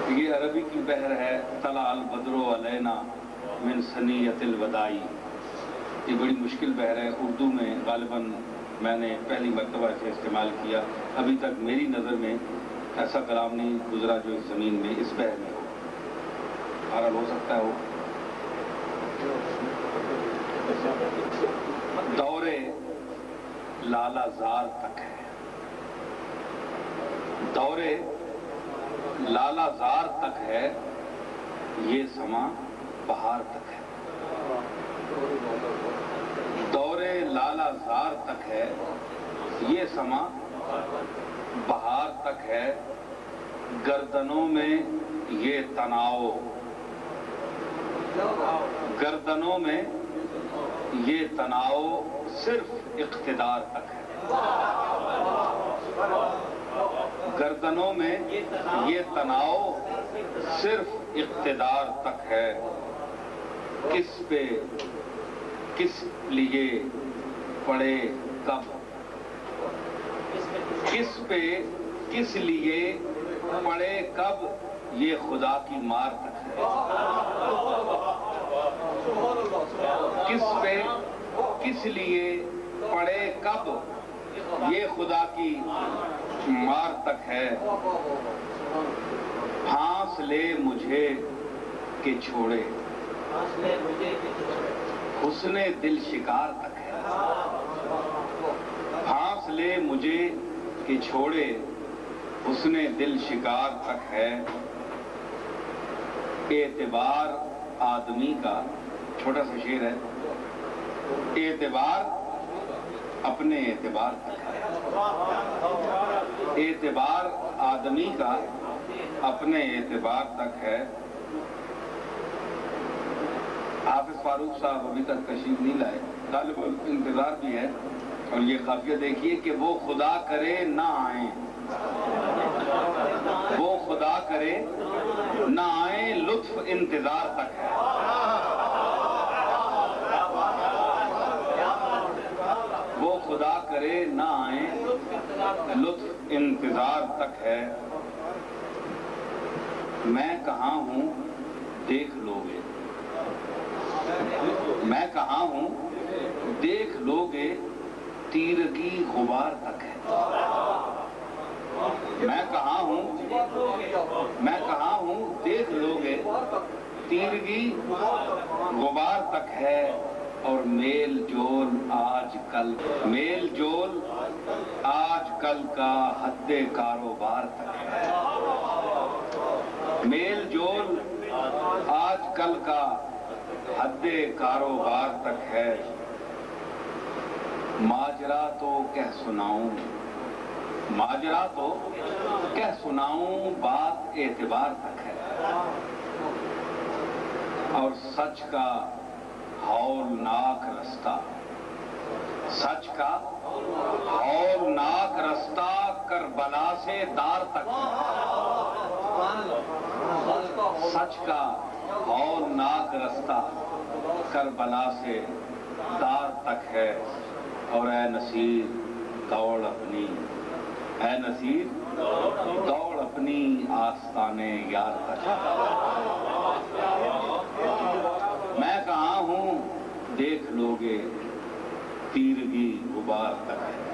یہ عربی کی بحر ہے، طلع البدر علینا من ثنیۃ الوداع. یہ بڑی مشکل بحر ہے، اردو میں غالباً میں نے پہلی مرتبہ اسے استعمال کیا. ابھی تک میری نظر میں ایسا کلام نہیں گزرا جو اس زمین میں اس بحر میں ہو. بہرحال ہو سکتا ہو. دورے لالہ زار تک ہے، دورے لالہ زار تک ہے، یہ سما بہار تک ہے. دورے لالہ زار تک ہے، یہ سما بہار تک ہے. گردنوں میں یہ تناؤ، گردنوں میں یہ تناؤ صرف اقتدار تک ہے. گردنوں میں یہ تناؤ صرف اقتدار تک ہے. کس پہ کس لیے پڑے کب، کس پہ کس لیے پڑے کب، یہ خدا کی مار تک ہے. کس پہ کس لیے پڑے کب، یہ خدا کی مار تک ہے. پھانس لے مجھے کہ چھوڑے، حسن دل شکار تک ہے. پھانس لے مجھے کہ چھوڑے، حسن دل شکار تک ہے. اعتبار آدمی کا، چھوٹا سا شعر ہے، اعتبار اپنے اعتبار تک ہے. اعتبار آدمی کا اپنے اعتبار تک ہے. حافظ فاروق صاحب ابھی تک تشریف نہیں لائے، طالب انتظار بھی ہے. اور یہ قافیہ دیکھیے کہ وہ خدا کرے نہ آئیں، وہ خدا کرے نہ آئیں، لطف انتظار تک ہے. وہ خدا کرے نہ آئیں، لطف انتظار تک ہے. میں کہاں ہوں دیکھ لو گے، میں کہاں ہوں دیکھ لو گے، تیرگی غبار تک ہے. میں کہاں ہوں، میں کہاں ہوں دیکھ لو گے، تیرگی غبار تک ہے. اور میل جول آج کل، میل جول آج کل کا حد کاروبار تک ہے. میل جول آج کل کا حد کاروبار تک ہے. ماجرا تو کہہ سناؤں، ماجرا تو کہہ سناؤں، بات اعتبار تک ہے. اور سچ کا ہولناک رستہ، سچ کا ہولناک رستہ کربلا سے دار تک ہے. سچ کا ہولناک رستہ کربلا سے دار تک ہے. اور اے نصیر دوڑ اپنی، اے نصیر دوڑ اپنی آستانے یار تک. میں کہاں ہوں دیکھ لو گے، تیرگی غبار تک ہے.